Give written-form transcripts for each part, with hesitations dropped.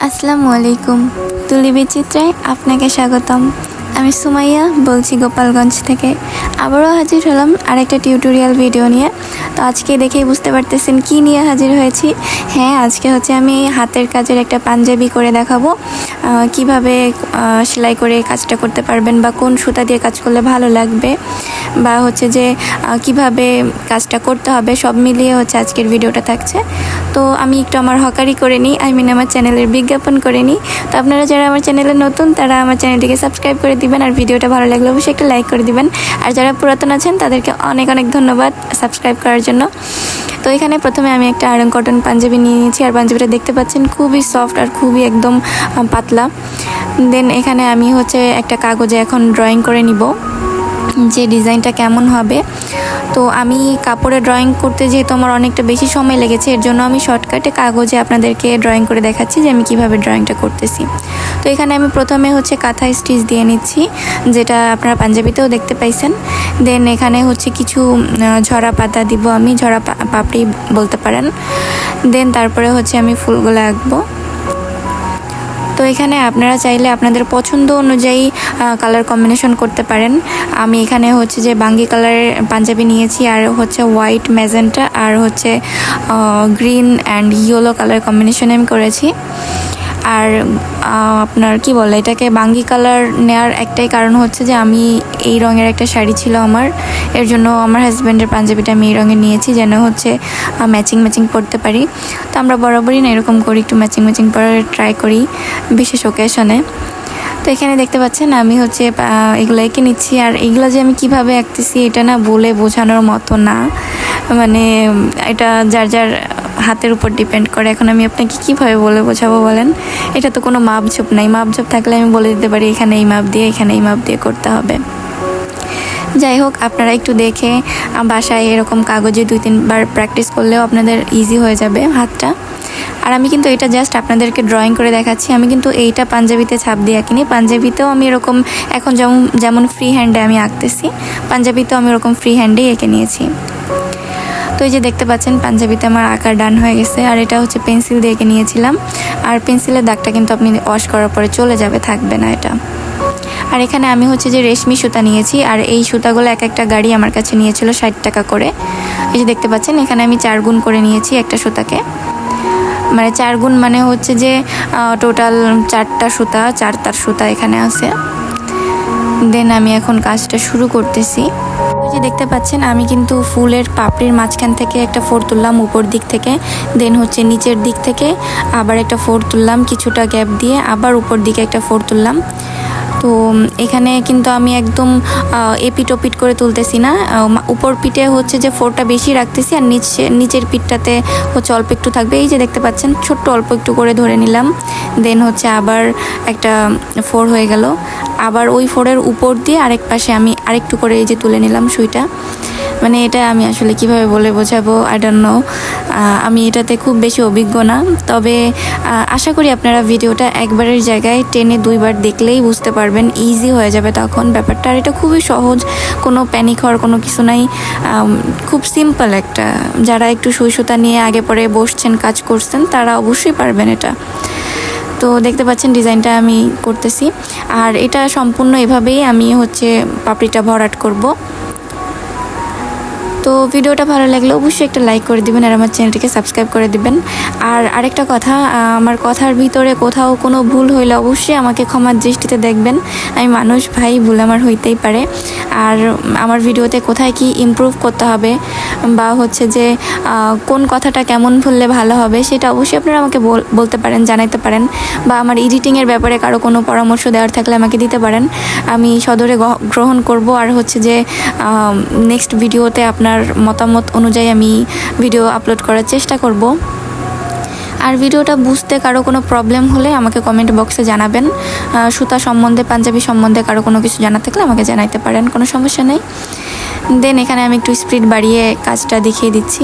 আসসালামু আলাইকুম। তুলি বিচিত্রায় আপনাকে স্বাগতম। আমি সুমাইয়া বলছি গোপালগঞ্জ থেকে। আবারও হাজির হলাম আরেকটা টিউটোরিয়াল ভিডিও নিয়ে। তো আজকে দেখেই বুঝতে পারতেছেন কি নিয়ে হাজির হয়েছি। হ্যাঁ, আজকে আমি হাতের কাজের একটা পাঞ্জাবি করে দেখাবো। কিভাবে সেলাই করে কাজটা করতে পারবেন বা কোন সুতা দিয়ে কাজ করলে ভালো লাগবে বা যে কিভাবে কাজটা করতে হবে, সব মিলিয়ে আজকের ভিডিওটা থাকছে। তো আমি একটু আমার হকারি করে নিই, আমার চ্যানেলের বিজ্ঞাপন করে নিই। তো আপনারা যারা আমার চ্যানেলে নতুন তারা আমার চ্যানেলটিকে সাবস্ক্রাইব করে দিবেন, আর ভিডিওটা ভালো লাগলে অবশ্যই একটা লাইক করে দিবেন। আর যারা পুরাতন আছেন তাদেরকে অনেক অনেক ধন্যবাদ সাবস্ক্রাইব করার জন্য। তো এখানে প্রথমে আমি একটা আয়রন কটন পাঞ্জাবি নিয়ে নিয়েছি, আর পাঞ্জাবিটা দেখতে পাচ্ছেন খুবই সফট আর খুবই একদম পাতলা। দেন এখানে আমি একটা কাগজে এখন ড্রয়িং করে নিব যে ডিজাইনটা কেমন হবে। তো আমি কাপড়ে ড্রয়িং করতে যেহেতু আমার অনেকটা বেশি সময় লেগেছে, এর জন্য আমি শর্টকাটে কাগজে আপনাদেরকে ড্রয়িং করে দেখাচ্ছি যে আমি কিভাবে ড্রয়িংটা করতেছি। তো এখানে আমি প্রথমে কাঁথা স্টিচ দিয়ে নিচ্ছি, যেটা আপনারা পাঞ্জাবিতেও দেখতে পাইছেন। দেন এখানে কিছু ঝরা পাতা দিব, আমি ঝরা পাপড়ি বলতে পারেন। দেন তারপরে আমি ফুলগুলো আঁকবো। তো এখানে আপনারা চাইলে আপনাদের পছন্দ অনুযায়ী কালার কম্বিনেশন করতে পারেন। আমি এখানে যে বাঙ্গি কালারের পাঞ্জাবি নিয়েছি, আর হোয়াইট ম্যাজেন্টা আর green and yellow colour combination আমি করেছি। আর আপনার কি বলে এটাকে বাঙ্গি কালার নেওয়ার একটাই কারণ যে আমি এই রঙের একটা শাড়ি ছিল আমার, এর জন্য আমার হাজব্যান্ডের পাঞ্জাবিটা আমি এই রঙের নিয়েছি, যেন ম্যাচিং পরতে পারি। তো আমরা বরাবরই না এরকম করি, একটু ম্যাচিং পরার ট্রাই করি বিশেষ ওকেশনে। তো এখানে দেখতে পাচ্ছেন আমি এগুলো এঁকে নিচ্ছি। আর এগুলো যে আমি কিভাবে আঁকতেছি এটা না বলে বোঝানোর মতো না, মানে এটা যার যার হাতের উপর ডিপেন্ড করে। এখন আমি আপনাকে কীভাবে বলে বোঝাবো বলেন? এটা তো কোনো মাপঝোপ নাই। মাপঝোপ থাকলে আমি বলে দিতে পারি এখানে এই মাপ দিয়ে, এখানে এই মাপ দিয়ে করতে হবে। যাই হোক, আপনারা একটু দেখে বাসায় এরকম কাগজে 2-3 বার প্র্যাকটিস করলেও আপনাদের ইজি হয়ে যাবে হাতটা। আর আমি কিন্তু এটা জাস্ট আপনাদেরকে ড্রয়িং করে দেখাচ্ছি। আমি কিন্তু এইটা পাঞ্জাবিতে ছাপ দিয়ে আঁকিনি। পাঞ্জাবিতেও আমি এরকম এখন যেমন ফ্রি হ্যান্ডে আমি আঁকতেছি, পাঞ্জাবিতেও আমি এরকম ফ্রি হ্যান্ডেই এঁকে নিয়েছি। তো এই যে দেখতে পাচ্ছেন পাঞ্জাবিতে আমার আঁকার ডান হয়ে গেছে। আর এটা পেন্সিল দিয়ে এঁকে নিয়েছিলাম। আর পেন্সিলের দাগটা কিন্তু আপনি ওয়াশ করার পরে চলে যাবে, থাকবে না এটা। আর এখানে আমি যে রেশমি সুতা নিয়েছি, আর এই সুতাগুলো একটা গাড়ি আমার কাছে নিয়েছিল 60 টাকা করে। এই যে দেখতে পাচ্ছেন এখানে আমি 4 গুণ করে নিয়েছি একটা সুতাকে, মানে 4 গুণ মানে যে টোটাল 4টা সুতা, 4 তার সুতা এখানে আছে। দেন আমি এখন কাজটা শুরু করতেছি। ওই যে দেখতে পাচ্ছেন আমি কিন্তু ফুলের পাপড়ির মাঝখান থেকে একটা 4 তুললাম উপর দিক থেকে, দেন নিচের দিক থেকে আবার একটা 4 তুললাম কিছুটা গ্যাপ দিয়ে, আবার উপর দিকে একটা 4 তুললাম। তো এখানে কিন্তু আমি একদম এপিট ওপিট করে তুলতেছি না, উপর পিঠে যে 4টা বেশি রাখতেছি, আর নিচের পিঠটাতে অল্প একটু থাকবে। এই যে দেখতে পাচ্ছেন ছোট্ট অল্প একটু করে ধরে নিলাম। দেন আবার একটা 4 হয়ে গেল, আবার ওই 4-এর উপর দিয়ে আরেক পাশে আমি আরেকটু করে এই যে তুলে নিলাম সুইটা। মানে এটা আমি আসলে কিভাবে বলে বোঝাবো, আই ডোন্ট নো। আমি এটাতে খুব বেশি অভিজ্ঞ না, তবে আশা করি আপনারা ভিডিওটা একবারের জায়গায় টেনে 2 বার দেখলেই বুঝতে পারবেন, ইজি হয়ে যাবে তখন ব্যাপারটা। আর এটা খুবই সহজ, কোনো প্যানিক হওয়ার কোনো কিছু নাই, খুব সিম্পল একটা। যারা একটু সুই সুতা নিয়ে আগে পরে বসছেন, কাজ করছেন, তারা অবশ্যই পারবেন এটা। তো দেখতে পাচ্ছেন ডিজাইনটা আমি করতেছি, আর এটা সম্পূর্ণ এভাবেই আমি পাপড়িটা ভরাট করব। তো ভিডিওটা ভালো লাগলে অবশ্যই একটা লাইক করে দিবেন, আর আমার চ্যানেলটিকে সাবস্ক্রাইব করে দিবেন। আর আরেকটা কথা, আমার কথার ভিতরে কোথাও কোনো ভুল হইলে অবশ্যই আমাকে ক্ষমার দৃষ্টিতে দেখবেন। আমি মানুষ ভাই, ভুল আমার হইতেই পারে। আর আমার ভিডিওতে কোথায় কি ইমপ্রুভ করতে হবে বা যে কোন কথাটা কেমন বললে ভালো হবে, সেটা অবশ্যই আপনারা আমাকে বলতে পারেন, জানাইতে পারেন। বা আমার এডিটিংয়ের ব্যাপারে কারো কোনো পরামর্শ দেওয়ার থাকলে আমাকে দিতে পারেন, আমি সদরে গ্রহণ করব। আর যে নেক্সট ভিডিওতে আপনার মতামত অনুযায়ী আমি ভিডিও আপলোড করার চেষ্টা করব। আর ভিডিওটা বুঝতে কারো কোনো প্রবলেম হলে আমাকে কমেন্ট বক্সে জানাবেন। সুতা সম্বন্ধে, পাঞ্জাবি সম্বন্ধে কারো কোনো কিছু জানা থাকলে আমাকে জানাইতে পারেন, কোনো সমস্যা নেই। দেন এখানে আমি একটু স্পিড বাড়িয়ে কাজটা দেখিয়ে দিচ্ছি।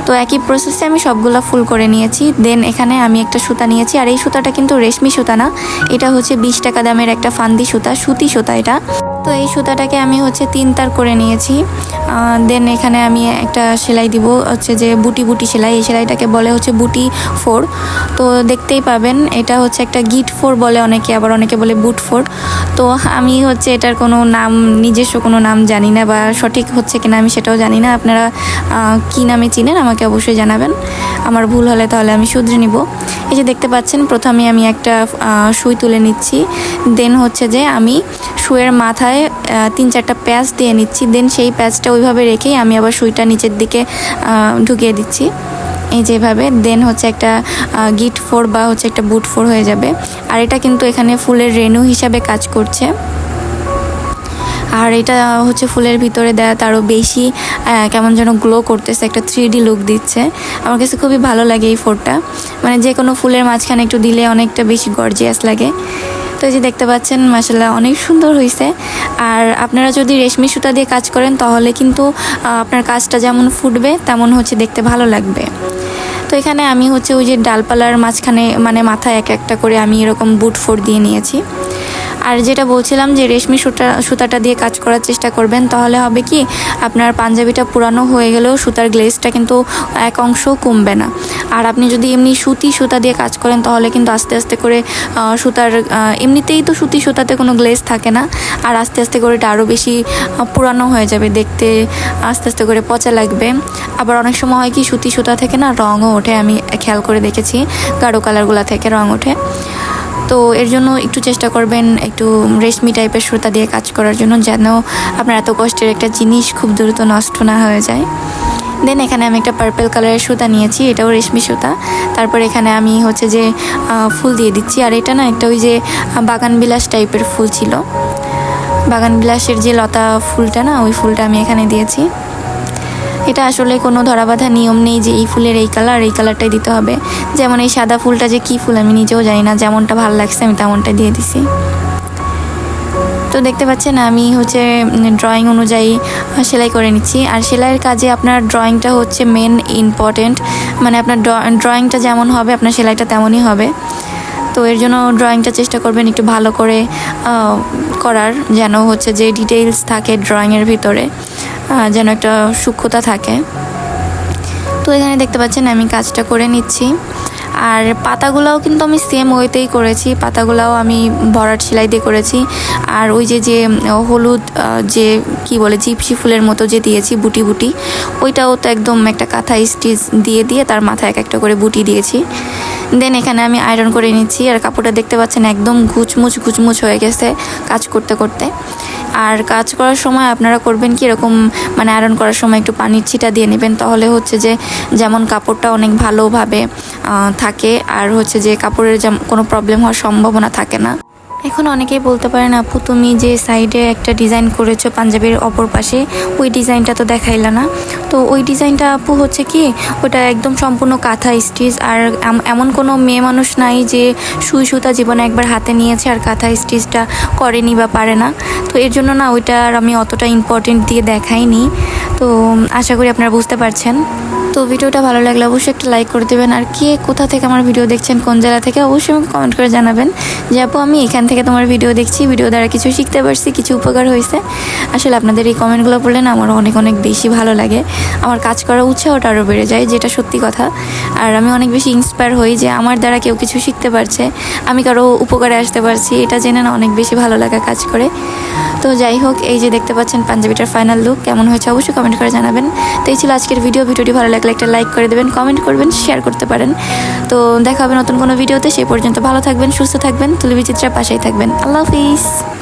তো একই প্রসেসে আমি সবগুলো ফুল করে নিয়েছি। দেন এখানে আমি একটা সুতা নিয়েছি, আর এই সুতাটা কিন্তু রেশমি সুতা না, এটা 20 টাকা দামের একটা ফান্দি সুতা, সুতি সুতা এটা। তো এই সুতাটাকে আমি 3 তার করে নিয়েছি। দেন এখানে আমি একটা সেলাই দিব হচ্ছে যে বুটি বুটি সেলাই। এই সেলাইটাকে বলে হচ্ছে বুটি 4। তো দেখতেই পাবেন এটা হচ্ছে একটা গিট 4 বলে অনেকে, আবার অনেকে বলে বুট 4। তো আমি হচ্ছে এটার কোনো নাম, নিজস্ব কোনো নাম জানি না, বা সঠিক হচ্ছে কিনা আমি সেটাও জানি না। আপনারা কী নামে চিনেন আমাকে অবশ্যই জানাবেন, আমার ভুল হলে তাহলে আমি শুধরে নিব। এই যে দেখতে পাচ্ছেন প্রথমে আমি একটা সুই তুলে নিচ্ছি, দেন হচ্ছে যে আমি সুইয়ের মাথায় 3-4টা প্যাচ দিয়ে নিচ্ছি, দেন সেই প্যাচটা ওইভাবে রেখেই আমি আবার সুইটা নিচের দিকে ঢুকিয়ে দিচ্ছি এই যেভাবে। দেন হচ্ছে একটা গিট 4 বা হচ্ছে একটা বুট 4 হয়ে যাবে। আর এটা কিন্তু এখানে ফুলের রেণু হিসাবে কাজ করছে, আর এটা হচ্ছে ফুলের ভিতরে দেওয়া আরও বেশি কেমন যেন গ্লো করতেছে, একটা 3D লুক দিচ্ছে। আমার কাছে খুবই ভালো লাগে এই 4টা, মানে যে কোনো ফুলের মাঝখানে একটু দিলে অনেকটা বেশি গর্জিয়াস লাগে। তো এই যে দেখতে পাচ্ছেন মাশাআল্লাহ অনেক সুন্দর হয়েছে। আর আপনারা যদি রেশমি সুতা দিয়ে কাজ করেন তাহলে কিন্তু আপনার কাজটা যেমন ফুটবে তেমন হচ্ছে দেখতে ভালো লাগবে। তো এখানে আমি হচ্ছে ওই যে ডালপালার মাঝখানে মানে মাথায় এক একটা করে আমি এরকম বুট 4 দিয়ে নিয়েছি। আর যেটা বলছিলাম যে রেশমি সুতাটা দিয়ে কাজ করার চেষ্টা করবেন, তাহলে হবে কি আপনার পাঞ্জাবিটা পুরানো হয়ে গেলেও সুতার গ্লেজটা কিন্তু এক অংশ কমবে না। আর আপনি যদি এমনি সুতা দিয়ে কাজ করেন তাহলে কিন্তু আস্তে আস্তে করে সুতার এমনিতেই তো সুতাতে কোনো গ্লেজ থাকে না, আর আস্তে আস্তে করে এটা আরও বেশি পুরানো হয়ে যাবে, দেখতে আস্তে আস্তে করে পচা লাগবে। আবার অনেক সময় হয় কি সুতা থেকে না রঙও ওঠে, আমি খেয়াল করে দেখেছি গাঢ় কালারগুলো থেকে রঙ ওঠে। তো এর জন্য একটু চেষ্টা করবেন একটু রেশমি টাইপের সুতা দিয়ে কাজ করার জন্য, যেন আপনার এত কষ্টের একটা জিনিস খুব দ্রুত নষ্ট না হয়ে যায়। দেন এখানে আমি একটা পার্পল কালারের সুতা নিয়েছি, এটাও রেশমি সুতা। তারপর এখানে আমি হচ্ছে যে ফুল দিয়ে দিচ্ছি। আর এটা না একটা ওই যে বাগানবিলাস টাইপের ফুল ছিল, বাগানবিলাসের যে লতা ফুলটা না, ওই ফুলটা আমি এখানে দিয়েছি। এটা আসলে কোনো ধরাবাঁধা নিয়ম নেই যে এই ফুলের এই কালারটাই দিতে হবে। যেমন এই সাদা ফুলটা যে কী ফুল আমি নিজেও জানি না, যেমনটা ভালো লাগছে আমি তেমনটা দিয়ে দিছি। তো দেখতে পাচ্ছেন আমি হচ্ছে ড্রয়িং অনুযায়ী সেলাই করে নিচ্ছি। আর সেলাইয়ের কাজে আপনার ড্রয়িংটা হচ্ছে মেন ইম্পর্টেন্ট, মানে আপনার ড্রয়িংটা যেমন হবে আপনার সেলাইটা তেমনই হবে। তো এর জন্য ড্রয়িংটা চেষ্টা করবেন একটু ভালো করে করার, যেন হচ্ছে যে ডিটেইলস থাকে ড্রয়িংয়ের ভিতরে, যেন একটা সূক্ষ্মতা থাকে। তো এখানে দেখতে পাচ্ছেন আমি কাজটা করে নিচ্ছি। আর পাতাগুলাও কিন্তু আমি সেম ওয়েতেই করেছি, পাতাগুলাও আমি ভরাট সেলাই দিয়ে করেছি। আর ওই যে হলুদ যে কি বলে জিপসি ফুলের মতো যে দিয়েছি বুটি বুটি, ওইটাও তো একদম একটা কাঁথা স্টিচ দিয়ে তার মাথায় এক একটা করে বুটি দিয়েছি। দেন এখানে আমি আয়রন করে নিচ্ছি। আর কাপড়টা দেখতে পাচ্ছেন একদম ঘুচমুচ হয়ে গেছে কাজ করতে করতে। আর কাজ করার সময় আপনারা করবেন কি এরকম, মানে আয়রন করার সময় একটু পানির ছিটা দিয়ে নেবেন, তাহলে হচ্ছে যে যেমন কাপড়টা অনেক ভালোভাবে থাকে, আর হচ্ছে যে কাপড়ের কোনো প্রবলেম হওয়ার সম্ভাবনা থাকে না। এখন অনেকেই বলতে পারেন আপু তুমি যে সাইডে একটা ডিজাইন করেছো পাঞ্জাবির অপর পাশে, ওই ডিজাইনটা তো দেখাইলা না। তো ওই ডিজাইনটা আপু হচ্ছে কি ওটা একদম সম্পূর্ণ কাঁথা স্টিচ। আর এমন কোনো মেয়ে মানুষ নাই যে সুতা জীবনে একবার হাতে নিয়েছে আর কাঁথা স্টিচটা করেনি বা পারে না। তো এর জন্য না ওইটা আর আমি অতটা ইম্পর্টেন্ট দিয়ে দেখাইনি। তো আশা করি আপনারা বুঝতে পারছেন। তো ভিডিওটা ভালো লাগলে অবশ্যই একটা লাইক করে দেবেন। আর কে কোথা থেকে আমার ভিডিও দেখছেন, কোন জেলা থেকে, অবশ্যই আমাকে কমেন্ট করে জানাবেন যে আপু আমি এখান থেকে তোমার ভিডিও দেখছি, ভিডিও দ্বারা কিছু শিখতে পারছি, কিছু উপকার হয়েছে। আসলে আপনাদের এই কমেন্টগুলো পড়লে না আমার অনেক বেশি ভালো লাগে, আমার কাজ করার উৎসাহটা আরও বেড়ে যায়, যেটা সত্যি কথা। আর আমি অনেক বেশি ইন্সপায়ার হই যে আমার দ্বারা কেউ কিছু শিখতে পারছে, আমি কারো উপকারে আসতে পারছি, এটা জেনে না অনেক বেশি ভালো লাগা কাজ করে। তো যাই হোক, এই যে দেখতে পাচ্ছেন পাঞ্জাবিটার ফাইনাল লুক কেমন হয়েছে অবশ্যই কমেন্ট করে জানাবেন। তো এই ছিল আজকের ভিডিওটি ভালো লাগলে একটা লাইক করে দেবেন, কমেন্ট করবেন, শেয়ার করতে পারেন। তো দেখা হবে নতুন কোনো ভিডিওতে, সেই পর্যন্ত ভালো থাকবেন, সুস্থ থাকবেন, তুলি বিচিত্রার পাশেই থাকবেন। আল্লাহ হাফিজ।